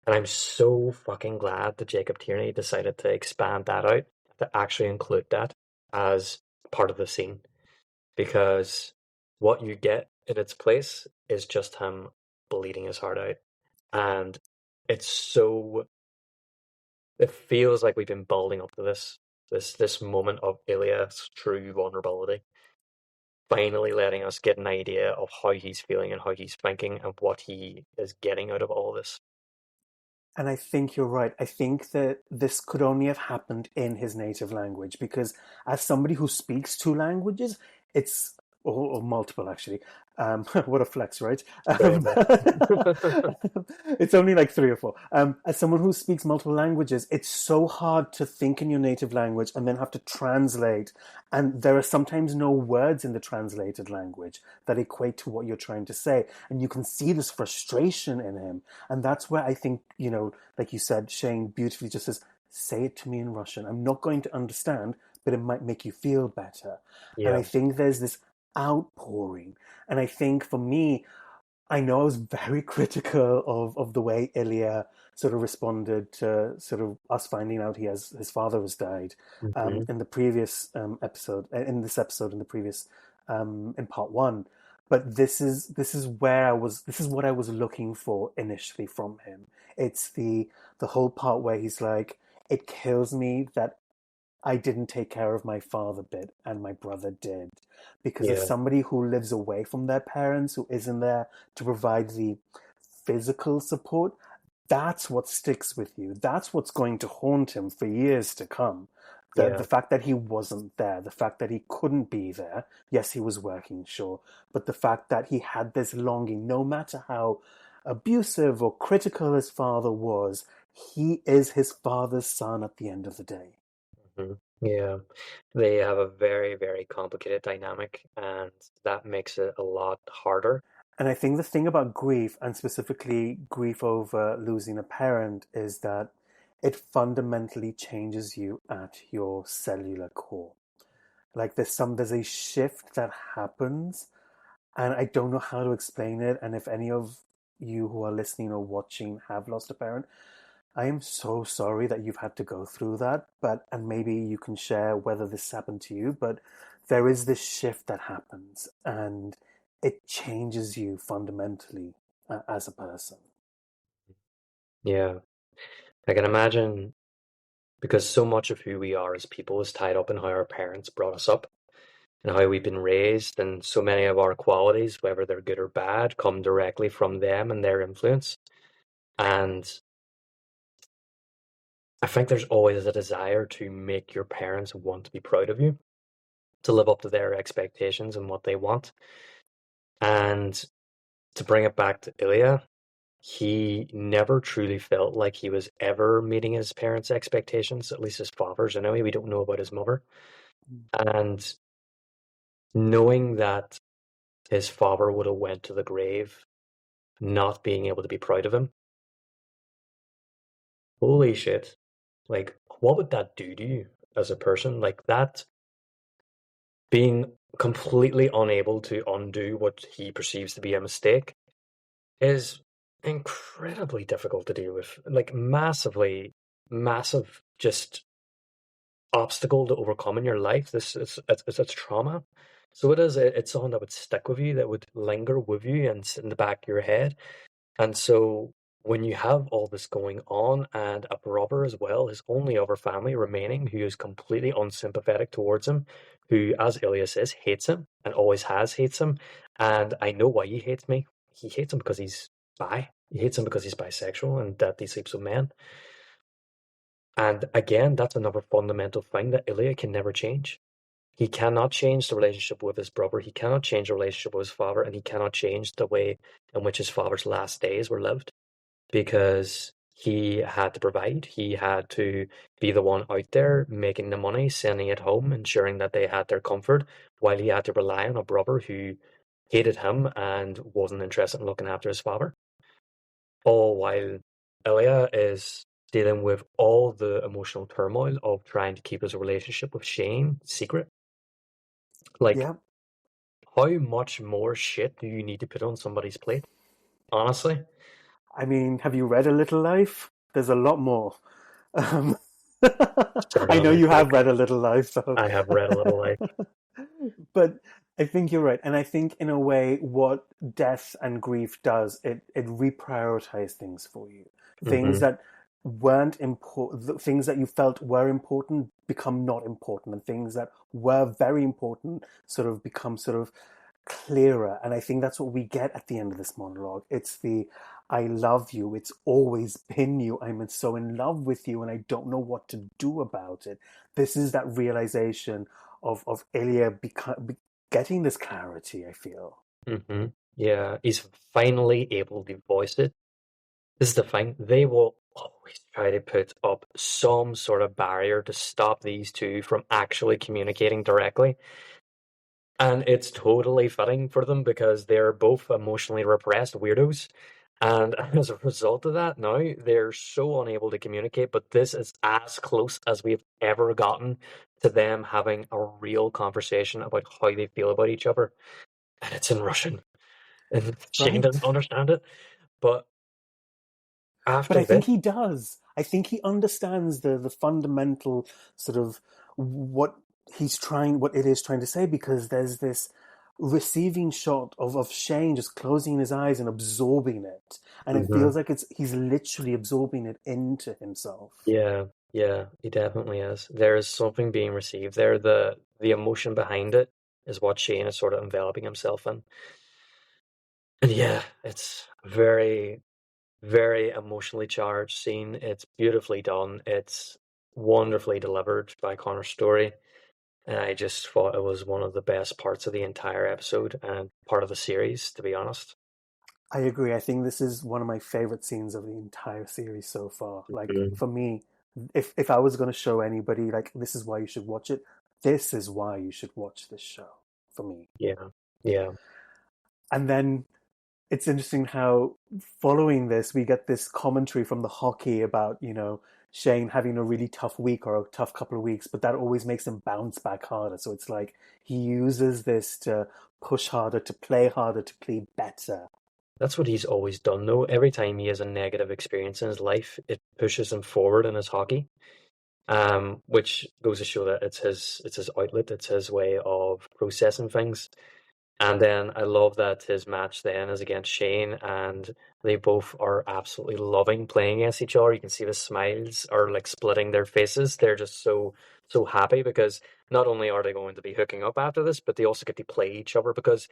And I'm so fucking glad that Jacob Tierney decided to expand that out, to actually include that as part of the scene. Because what you get in its place is just him bleeding his heart out. And it's so, it feels like we've been building up to this moment of Ilya's true vulnerability, finally letting us get an idea of how he's feeling and how he's thinking and what he is getting out of all this.
And I think you're right. I think that this could only have happened in his native language because, as somebody who speaks two languages, it's or multiple actually. What a flex, right?
Very much.
It's only like three or four. As someone who speaks multiple languages, it's so hard to think in your native language and then have to translate. And there are sometimes no words in the translated language that equate to what you're trying to say. And you can see this frustration in him. And that's where I think, like you said, Shane beautifully just says, say it to me in Russian. I'm not going to understand, but it might make you feel better. And
Yeah,
I think there's this outpouring. And I think for me, I know I was very critical of the way Ilya sort of responded to sort of us finding out his father has died
hmm,
in the previous episode, in this episode, in the previous in part one. But this is where I was. This is what I was looking for initially from him. It's the whole part where he's like, "It kills me that I didn't take care of my father bit and my brother did." Because as
yeah,
somebody who lives away from their parents, who isn't there to provide the physical support, that's what sticks with you. That's what's going to haunt him for years to come. The
yeah,
fact that he wasn't there, the fact that he couldn't be there. Yes, he was working, sure, but the fact that he had this longing, no matter how abusive or critical his father was, he is his father's son at the end of the day.
hmm, yeah. They have a very, very complicated dynamic, and that makes it a lot harder.
And I think the thing about grief, and specifically grief over losing a parent, is that it fundamentally changes you at your cellular core. Like there's a shift that happens, and I don't know how to explain it. And if any of you who are listening or watching have lost a parent, I am so sorry that you've had to go through that. But and maybe you can share whether this happened to you, but there is this shift that happens, and it changes you fundamentally as a person.
Yeah, I can imagine because so much of who we are as people is tied up in how our parents brought us up and how we've been raised, and so many of our qualities, whether they're good or bad, come directly from them and their influence. And I think there's always a desire to make your parents want to be proud of you, to live up to their expectations and what they want. And to bring it back to Ilya, he never truly felt like he was ever meeting his parents' expectations, at least his father's anyway. We don't know about his mother. And knowing that his father would have went to the grave not being able to be proud of him, holy shit. Like, what would that do to you? as a person. Like that, being completely unable to undo what he perceives to be a mistake is incredibly difficult to deal with. Like massively, massive, just obstacle to overcome in your life. This is it's trauma. So it is. It's something that would stick with you, that would linger with you, and sit in the back of your head. And so when you have all this going on, and a brother as well, his only other family remaining, who is completely unsympathetic towards him, who, as Ilya says, hates him and always has hates him. And I know why he hates me. He hates him because he's bi. He hates him because he's bisexual and that he sleeps with men. And again, that's another fundamental thing that Ilya can never change. He cannot change the relationship with his brother. He cannot change the relationship with his father, and he cannot change the way in which his father's last days were lived, because he had to provide. He had to be the one out there making the money, sending it home, ensuring that they had their comfort, while he had to rely on a brother who hated him and wasn't interested in looking after his father. All while Ilya is dealing with all the emotional turmoil of trying to keep his relationship with Shane secret. Like,
Yeah.
how much more shit do you need to put on somebody's plate? Honestly.
I mean, have you read A Little Life? There's a lot more. Um,
Start
I
on
know
me
you have
quick.
read A Little Life, so.
I have read a little like.
But I think you're right. And I think, in a way, what death and grief does, it reprioritizes things for you. Things
Mm-hmm.
that weren't important, things that you felt were important become not important, and things that were very important sort of become sort of clearer. And I think that's what we get at the end of this monologue. It's the I love you. It's always been you. I'm so in love with you, and I don't know what to do about it. This is that realization of Ilya getting this clarity, I feel.
Mm-hmm. Yeah, he's finally able to voice it. This is the thing. They will always try to put up some sort of barrier to stop these two from actually communicating directly. And it's totally fitting for them because they're both emotionally repressed weirdos. And as a result of that, now they're so unable to communicate. But this is as close as we've ever gotten to them having a real conversation about how they feel about each other. And it's in Russian. And Shane
Right?
doesn't understand it. But
But
after
I think
this,
he does. I think he understands the fundamental sort of what what it is trying to say, because there's this receiving shot of Shane just closing his eyes and absorbing it. And it
hmm
feels like he's literally absorbing it into himself.
yeah, yeah, he definitely is. There is something being received there. The emotion behind it is what Shane is sort of enveloping himself in. And yeah, it's very, very emotionally charged scene. It's beautifully done. It's wonderfully delivered by Connor Story. And I just thought it was one of the best parts of the entire episode and part of the series, to be honest.
I agree. I think this is one of my favorite scenes of the entire series so far. Like,
Mhm.
for me, if I was going to show anybody, like, this is why you should watch it, this is why you should watch this show, for me.
Yeah, yeah.
And then it's interesting how, following this, we get this commentary from the hockey about, Shane having a really tough week or a tough couple of weeks, but that always makes him bounce back harder. So it's like he uses this to push harder, to play better.
That's what he's always done, though. Every time he has a negative experience in his life, it pushes him forward in his hockey. Which goes to show that it's his outlet, it's his way of processing things. And then I love that his match then is against Shane, and they both are absolutely loving playing against each other. You can see the smiles are like splitting their faces. They're just so happy because not only are they going to be hooking up after this, but they also get to play each other because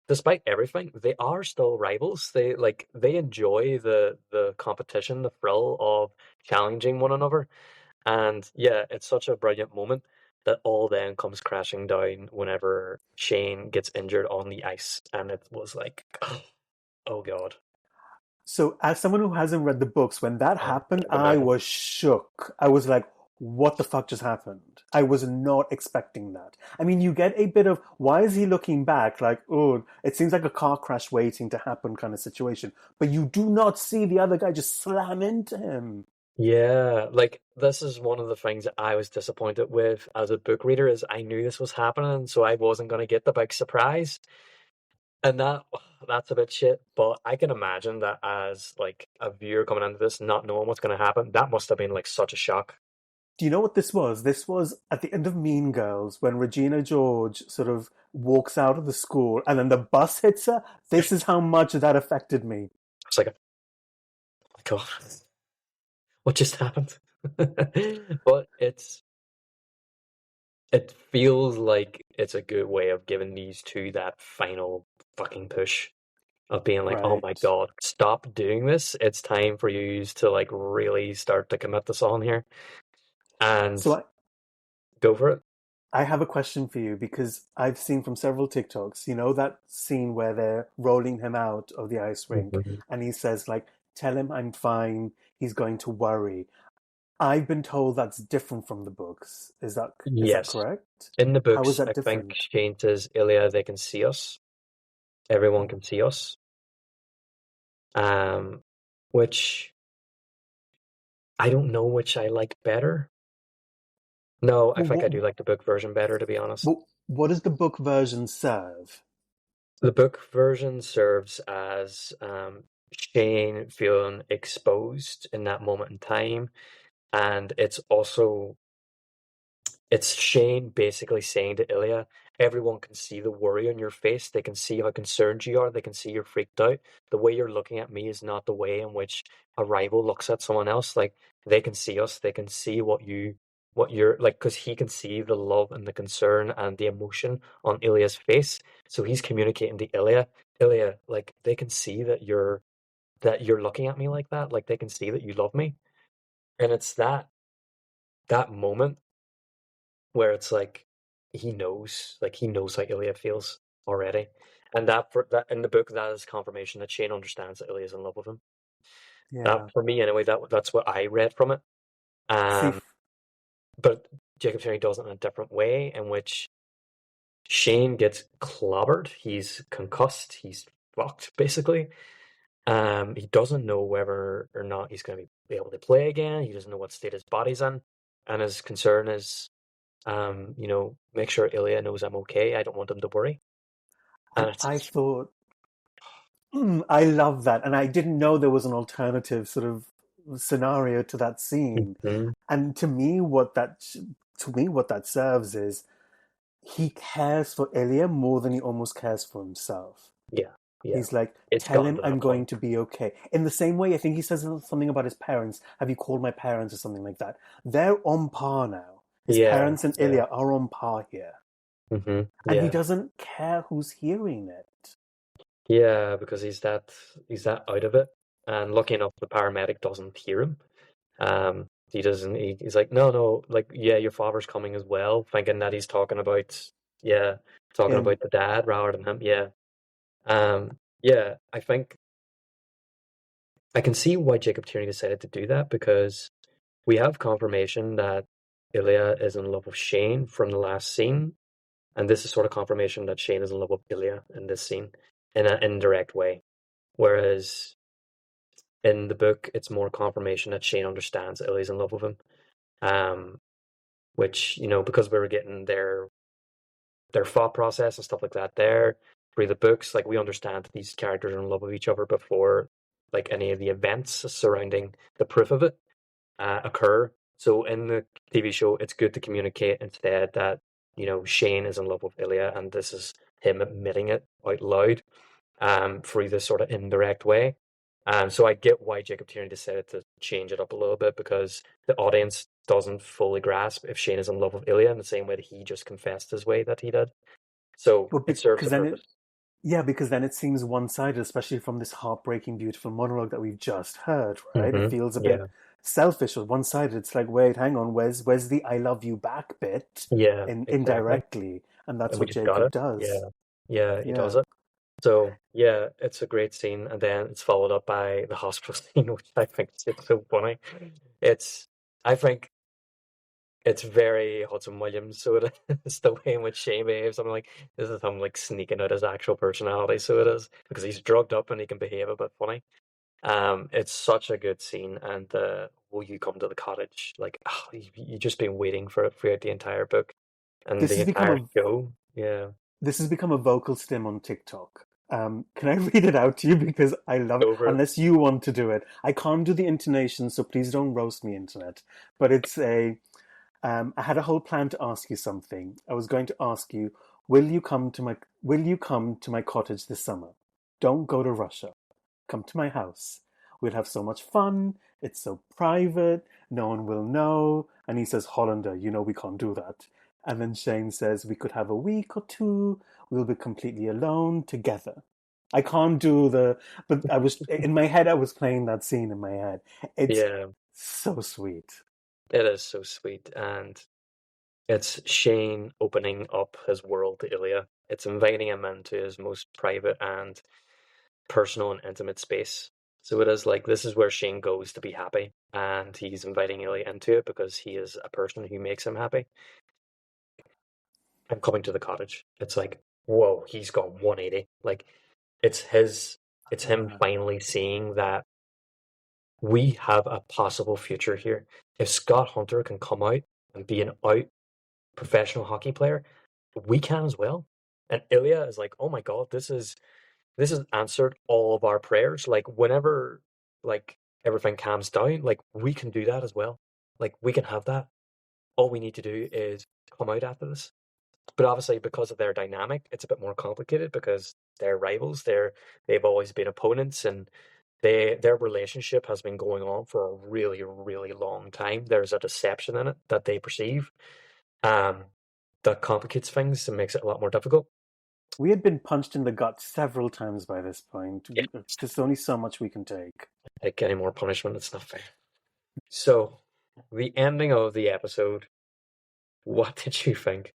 despite everything, they are still rivals. They enjoy the competition, the thrill of challenging one another. And yeah, it's such a brilliant moment that all then comes crashing down whenever Shane gets injured on the ice. And it was like, oh God.
So, as someone who hasn't read the books, when that
Oh,
happened,
I can
I
imagine.
was shook. I was like, what the fuck just happened? I was not expecting that. I mean, you get a bit of, why is he looking back? Like, oh, it seems like a car crash waiting to happen kind of situation. But you do not see the other guy just slam into him.
Yeah, like this is one of the things that I was disappointed with as a book reader is I knew this was happening, so I wasn't going to get the big surprise. And that's a bit shit, but I can imagine that as like a viewer coming into this, not knowing what's going to happen, that must have been like such a shock.
Do you know what this was? This was at the end of Mean Girls when Regina George sort of walks out of the school and then the bus hits her. This is how much that affected me.
It's like, oh my God, what just happened? But it feels like it's a good way of giving these two that final fucking push of being like, oh my
Right.
God, stop doing this. It's time for you to like really start to commit the song here and
So
go for it.
I have a question for you because I've seen from several TikToks, you know, that scene where they're rolling him out of the ice rink
Mhm.
and he says, like, tell him I'm fine, he's going to worry. I've been told that's different from the books. Is that
Yes.
correct?
In the
How is
books,
that
I think
different?
Shane says, Ilya, they can see us. Everyone
Oh.
can see us. Um, which I don't know which I like better. No, I
Well,
think I
what,
do like the book version better, to be honest.
what does the book version serve?
The book version serves as Shane feeling exposed in that moment in time, and it's Shane basically saying to Ilya, everyone can see the worry on your face. They can see how concerned you are. They can see you're freaked out. The way you're looking at me is not the way in which a rival looks at someone else. Like they can see us. They can see what you're like, because he can see the love and the concern and the emotion on Ilya's face. So he's communicating to Ilya, Ilya, like they can see that you're looking at me like that. Like they can see that you love me. And it's that moment where it's like he knows how Ilya feels already, and that in the book that is confirmation that Shane understands that Ilya's in love with him.
Yeah.
That for me anyway, that's what I read from it.
See,
Um, but Jacob Tierney does it in a different way, in which Shane gets clobbered. He's concussed. He's fucked basically. He doesn't know whether or not he's going to be able to play again. He doesn't know what state his body's in, and his concern is make sure Ilya knows I'm okay. I don't want him to worry.
and
And it's
I thought, I love that. And I didn't know there was an alternative sort of scenario to that scene.
Mhm.
And to me, what that serves is he cares for Ilya more than he almost cares for himself.
Yeah, yeah.
He's like,
It's
tell
gotten
him
to
I'm
that
going
point.
to be okay. In the same way, I think he says something about his parents. Have you called my parents or something like that? They're on par now. His
Yeah,
parents and
yeah.
Ilya are on par here. And he
Yeah.
doesn't care who's hearing it.
Yeah, because he's that out of it. And lucky enough the paramedic doesn't hear him. He doesn't he's like, no, no, like, yeah, your father's coming as well, thinking that he's yeah, talking
Him.
about the dad rather than him. Yeah. Yeah, I think I can see why Jacob Tierney decided to do that because we have confirmation that Ilya is in love with Shane from the last scene, and this is sort of confirmation that Shane is in love with Ilya in this scene in an indirect way. Whereas in the book, it's more confirmation that Shane understands that Ilya's in love with him. Um, which, because we were getting their thought process and stuff like that there through the books, like we understand that these characters are in love with each other before like any of the events surrounding the proof of it occur. So in the TV show, it's good to communicate instead that Shane is in love with Ilya, and this is him admitting it out loud through this sort of indirect way. So I get why Jacob Tierney decided to change it up a little bit because the audience doesn't fully grasp if Shane is in love with Ilya in the same way that he just confessed his way that he did. So
But
it serves
because
a
then
purpose.
because then it seems one-sided, especially from this heartbreaking, beautiful monologue that we've just heard, right? It feels a bit
Yeah,
selfish or one-sided. It's like, wait, hang on, where's the I love you back bit
yeah,
in
exactly.
indirectly? And that's
And we
what
just got
Jacob
it. Yeah,
does.
yeah, he does
Yeah.
it. So yeah, it's a great scene, and then it's followed up by the hospital scene, which I think is just so funny. It's, I think it's very Hudson Williams, so it is the way in which Shane behaves. I'm like, this is him like sneaking out his actual personality, so it is because he's drugged up and he can behave a bit funny. It's such a good scene, and the will you come to the cottage? Like, you just been waiting for it throughout the entire book and
This
the
has become
entire
a
show. Yeah.
this has become a vocal stim on TikTok. Can I read it out to you because I love it?
Over.
Unless you want to do it, I can't do the intonation, so please don't roast me, internet. But it's a. I had a whole plan to ask you something. I was going to ask you, Will you come to my cottage this summer? Don't go to Russia. Come to my house. We'll have so much fun. It's so private. No one will know. And he says, Hollander, you know we can't do that. And then Shane says, we could have a week or two. We'll be completely alone together. I can't do but in my head, I was playing that scene in my head. It's
Yeah,
so sweet.
it is so sweet. And it's Shane opening up his world to Ilya. It's inviting him into his most private and personal and intimate space. So it is like this is where Shane goes to be happy, and he's inviting Ilya into it because he is a person who makes him happy. I'm coming to the cottage. It's like, whoa, he's gone 180. Like it's him
Uh,
finally seeing that we have a possible future here. If Scott Hunter can come out and be an out professional hockey player, we can as well. And Ilya is like, oh my god, this has answered all of our prayers. Like whenever like everything calms down, like we can do that as well. Like we can have that. All we need to do is come out after this. But obviously because of their dynamic, it's a bit more complicated because they're rivals. They've always been opponents and their relationship has been going on for a really, really long time. There's a deception in it that they perceive. Um that complicates things and makes it a lot more difficult.
we had been punched in the gut several times by this point.
Yeah.
There's only so much we can take.
Take any more punishment, it's not fair. So, the ending of the episode, what did you think?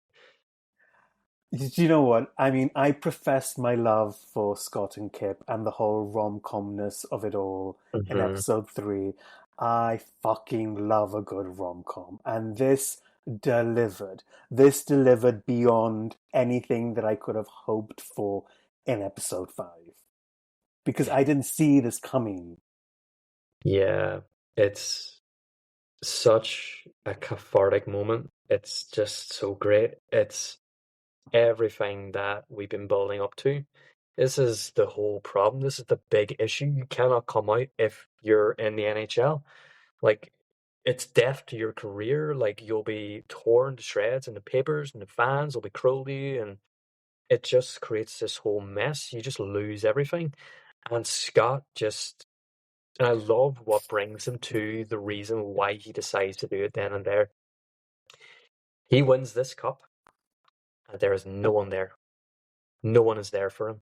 Do you know what? I mean, I professed my love for Scott and Kip and the whole rom-comness of it all in
Hmm.
episode 3. I fucking love a good rom-com. And delivered. This delivered beyond anything that I could have hoped for in episode 5. Because I didn't see this coming.
Yeah, it's such a cathartic moment. It's just so great. It's everything that we've been building up to. This is the whole problem. This is the big issue. You cannot come out if you're in the NHL. Like, it's death to your career. Like, you'll be torn to shreds, and the papers and the fans will be cruel to you, and it just creates this whole mess. You just lose everything. And Scott just, and I love what brings him to the reason why he decides to do it then and there. He wins this cup, and there is no one there. No one is there for him.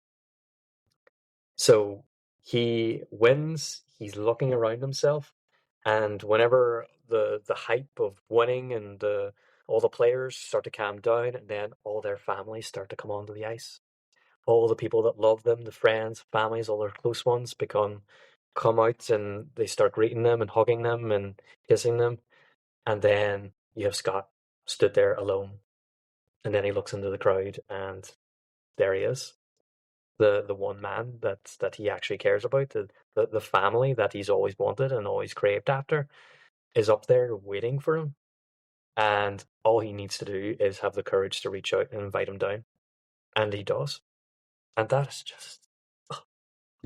So he wins, he's looking around himself, and whenever the hype of winning and all the players start to calm down, and then all their families start to come onto the ice. All the people that love them, the friends, families, all their close ones come out and they start greeting them and hugging them and kissing them. And then you have Scott stood there alone. And then he looks into the crowd and there he is. The one man that he actually cares about, the family that he's always wanted and always craved after, is up there waiting for him. And all he needs to do is have the courage to reach out and invite him down. And he does. And that is just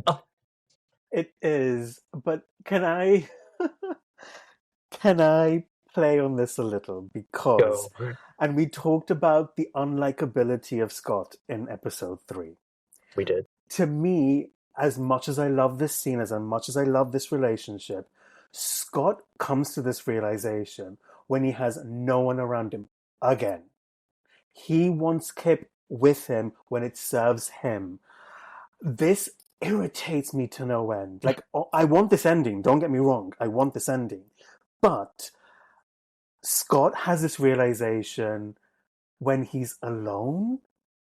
oh,
It is, but can I play on this a little? Because,
go.
and we talked about the unlikability of Scott in episode 3.
We did.
To me, as much as I love this scene, as much as I love this relationship, Scott comes to this realization when he has no one around him again. He wants Kip with him when it serves him. This irritates me to no end. Like, I want this ending, don't get me wrong, I want this ending. But Scott has this realization when he's alone.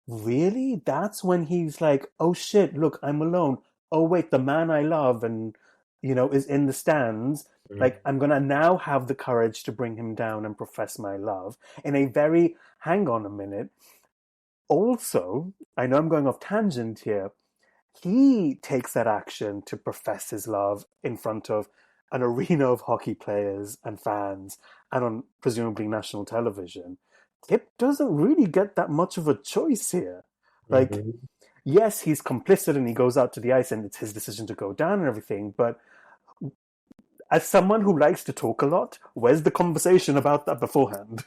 Really? That's when he's like, oh shit, look, I'm alone. Oh wait, the man I love and, is in the stands.
Mm.
Like, I'm gonna now have the courage to bring him down and profess my love in a very, hang on a minute. Also, I know I'm going off tangent here. He takes that action to profess his love in front of an arena of hockey players and fans and on presumably national television, Kip doesn't really get that much of a choice here. Like,
Hmm.
yes, he's complicit and he goes out to the ice and it's his decision to go down and everything, but as someone who likes to talk a lot, where's the conversation about that beforehand?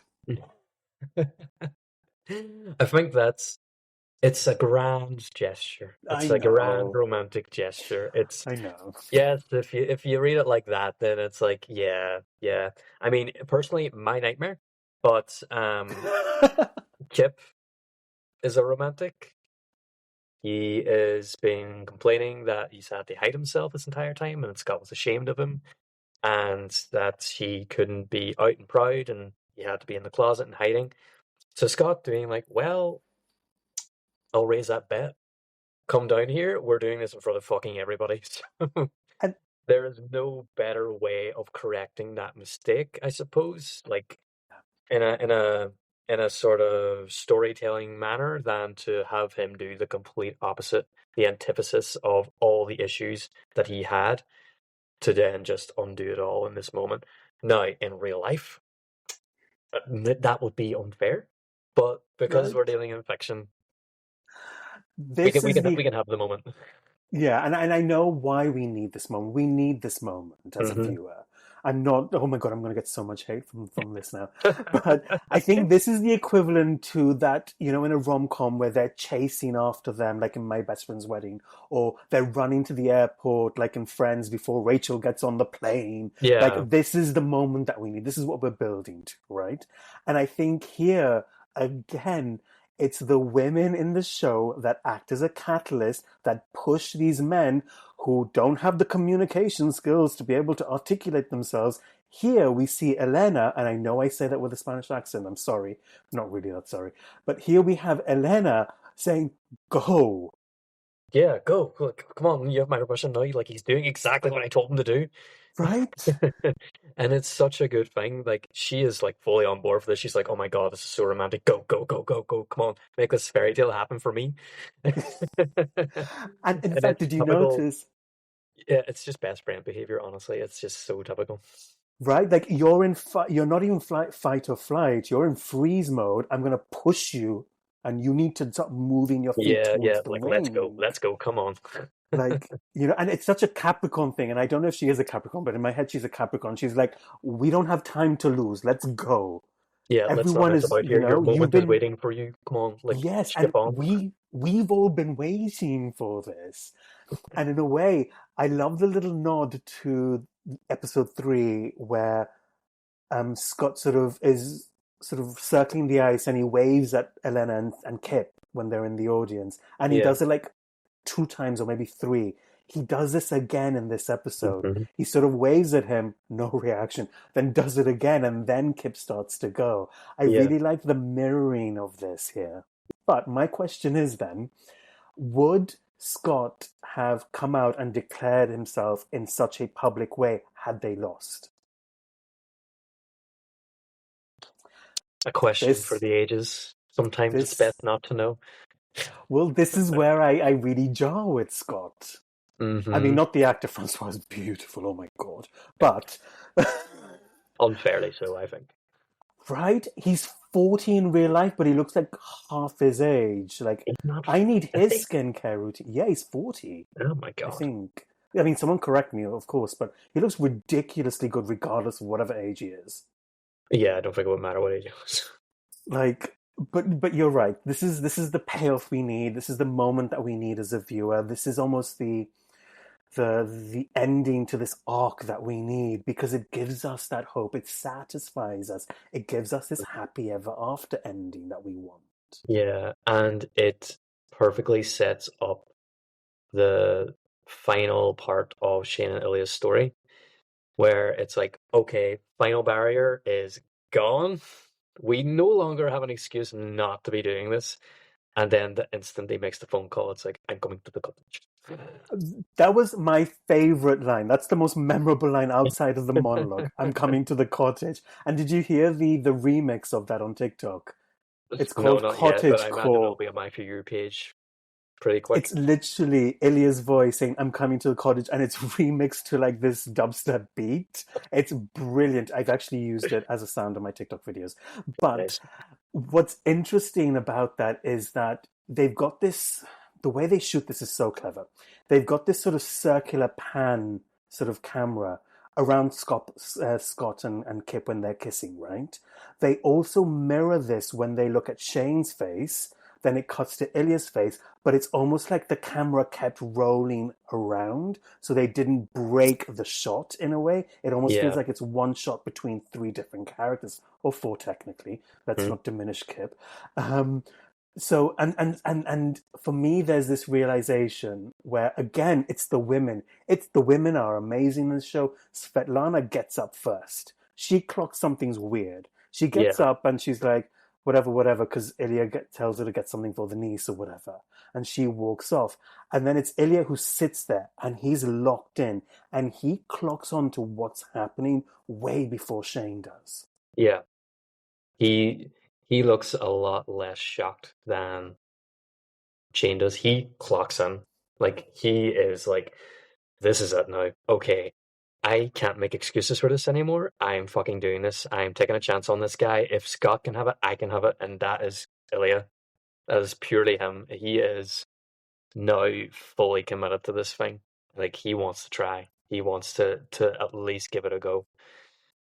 I think it's a grand gesture.
I
It's a grand
know.
romantic gesture. It's
I know.
yes, if you read it like that, then it's like, yeah, yeah. I mean, personally, my nightmare, but Kip is a romantic. He has been complaining that he's had to hide himself this entire time, and Scott was ashamed of him, and that he couldn't be out and proud, and he had to be in the closet and hiding. So Scott being like, well, I'll raise that bet. Come down here. We're doing this in front of fucking everybody. So
And
there is no better way of correcting that mistake, I suppose. Like in a sort of storytelling manner than to have him do the complete opposite, the antithesis of all the issues that he had to then just undo it all in this moment. Now, in real life, that would be unfair, but because we're
right,
dealing in fiction, we
this
can we
is
can
the
we can have the moment.
yeah, and I know why we need this moment. We need this moment as a
Hmm.
viewer. I'm not. Oh my god, I'm going to get so much hate from this now. But I think this is the equivalent to that, in a rom com where they're chasing after them, like in My Best Friend's Wedding, or they're running to the airport, like in Friends, before Rachel gets on the plane.
Yeah,
Like this is the moment that we need. This is what we're building to, right? And I think here again it's the women in the show that act as a catalyst that push these men who don't have the communication skills to be able to articulate themselves. Here we see Elena, and I know I say that with a Spanish accent, I'm sorry, not really that sorry, but here we have Elena saying, go,
yeah, go. Look, come on, you have my permission now. Like he's doing exactly what I told him to do.
right?
And it's such a good thing. Like she is like fully on board for this. She's like, "Oh my God, this is so romantic. Go, go, go, go, go. Come on, make this fairy tale happen for me."
And in
And
fact,
it's
did you
typical.
notice,
Yeah, it's just best friend behavior, honestly. It's just so typical.
right? Like you're not even fight or flight. You're in freeze mode. I'm going to push you, and you need to start moving your feet
Yeah, yeah,
towards the
like
ring.
let's go, come on.
Like, and it's such a Capricorn thing. And I don't know if she is a Capricorn, but in my head, she's a Capricorn. She's like, we don't have time to lose. Let's go.
Yeah, let's not
Everyone
mess
is,
about here. Your
you've
moment is
been,
waiting for you. Come on, like
yes.
ship
And
on.
we've all been waiting for this. And in a way, I love the little nod to episode 3 where Scott sort of circling the ice and he waves at Elena and Kip when they're in the audience. And he
Yeah.
does it like 2 times or maybe 3. He does this again in this episode.
Hmm.
He sort of waves at him, no reaction, then does it again, and then Kip starts to go. I
Yeah.
really like the mirroring of this here. But my question is then, would Scott have come out and declared himself in such a public way had they lost?
A question for
This,
the ages. Sometimes it's
this,
best not to know.
well, this is where I really jar with Scott. I mean,
Hmm.
not the actor Francois is beautiful, oh my god, but
Unfairly so, I think.
right? He's 40 in real life, but he looks like half his age. Like,
He's not
I need his
50.
skincare routine. Yeah, he's 40,
Oh my
I
God.
think. I mean, someone correct me, of course, but he looks ridiculously good regardless of whatever age he is.
Yeah, I don't think it would matter what age it was.
Like, but you're right. This is the payoff we need. This is the moment that we need as a viewer. This is almost the ending to this arc that we need because it gives us that hope. It satisfies us. It gives us this happy ever after ending that we want.
Yeah, and it perfectly sets up the final part of Shane and Ilya's story, where it's like, okay, final barrier is gone. We no longer have an excuse not to be doing this. And then the instant he makes the phone call, it's like, I'm coming to the cottage.
That was my favorite line. That's the most memorable line outside of the monologue. I'm coming to the cottage. And did you hear the remix of that on TikTok? It's
No,
called
not yet, but I
Cottage
imagine it'll
Core.
be on my For You page. pretty
It's
quick.
literally Ilya's voice saying, "I'm coming to the cottage," and it's remixed to like this dubstep beat. It's brilliant. I've actually used it as a sound on my TikTok videos. But
Nice.
what's interesting about that is that they've got this, the way they shoot this is so clever. They've got this sort of circular pan sort of camera around Scott and Kip when they're kissing, right? They also mirror this when they look at Shane's face. Then it cuts to Ilya's face, but it's almost like the camera kept rolling around, so they didn't break the shot in a way. It almost feels
Yeah.
like it's one shot between three different characters, or four technically. Let's
Mm.
not diminish Kip. Um, so and for me, there's this realization where again, it's the women. It's the women are amazing in the show. Svetlana gets up first. She clocks something's weird. She gets
Yeah.
up and she's like, whatever, whatever, because tells her to get something for the niece or whatever. And she walks off. And then it's Ilya who sits there and he's locked in and he clocks on to what's happening way before Shane does.
Yeah. He he looks a lot less shocked than Shane does. He clocks in. Like he is like, this is it now. Okay. I can't make excuses for this anymore. I'm fucking doing this. I'm taking a chance on this guy. If Scott can have it, I can have it. And that is Ilya. That is purely him. He is now fully committed to this thing. Like he wants to try. He wants to at least give it a go.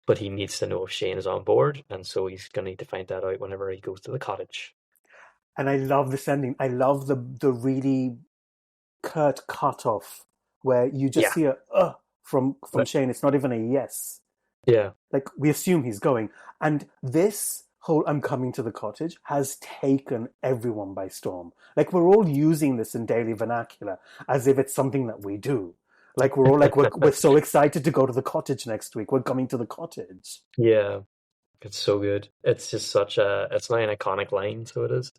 But he needs to know if Shane is on board, and so he's gonna need to find that out whenever he goes to the cottage.
And I love this ending. I love the really curt cut off where you just
Yeah.
see a from
But
Shane. It's not even a yes.
yeah.
Like we assume he's going. And this whole "I'm coming to the cottage" has taken everyone by storm. Like we're all using this in daily vernacular as if it's something that we do. Like we're all like we're so excited to go to the cottage next week. We're coming to the cottage.
Yeah. It's so good. It's just such a it's now an iconic line, so it is.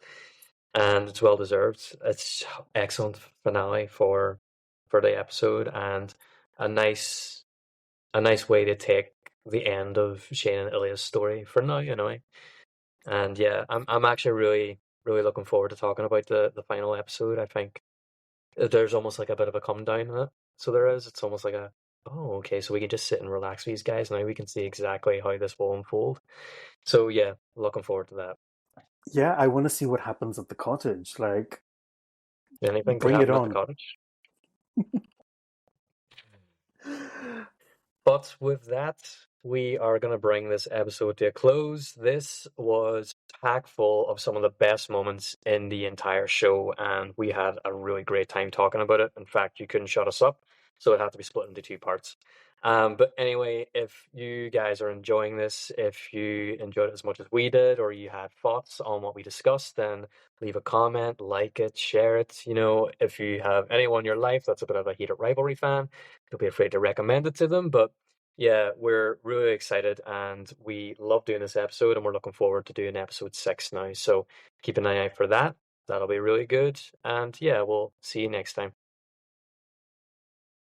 And it's well deserved. It's excellent finale for the episode and a nice a nice way to take the end of Shane and Ilya's story for now, anyway. And yeah, I'm actually really looking forward to talking about the final episode. I think there's almost like a bit of a come down in it. So there is. It's almost like a oh okay, so we can just sit and relax with these guys now. We can see exactly how this will unfold. So yeah, looking forward to that.
Yeah, I want to see what happens at the cottage. Like,
Anything could
bring it
happen at the
on.
cottage. But with that, we are going to bring this episode to a close. This was packed full of some of the best moments in the entire show, and we had a really great time talking about it. In fact, you couldn't shut us up, so it had to be split into two parts. But anyway, if you guys are enjoying this, if you enjoyed it as much as we did, or you had thoughts on what we discussed, then leave a comment, like it, share it. You know, if you have anyone in your life that's a bit of a heated rivalry fan, don't be afraid to recommend it to them. But yeah, we're really excited and we love doing this episode and we're looking forward to doing episode 6 now. So keep an eye out for that. That'll be really good. And yeah, we'll see you next time.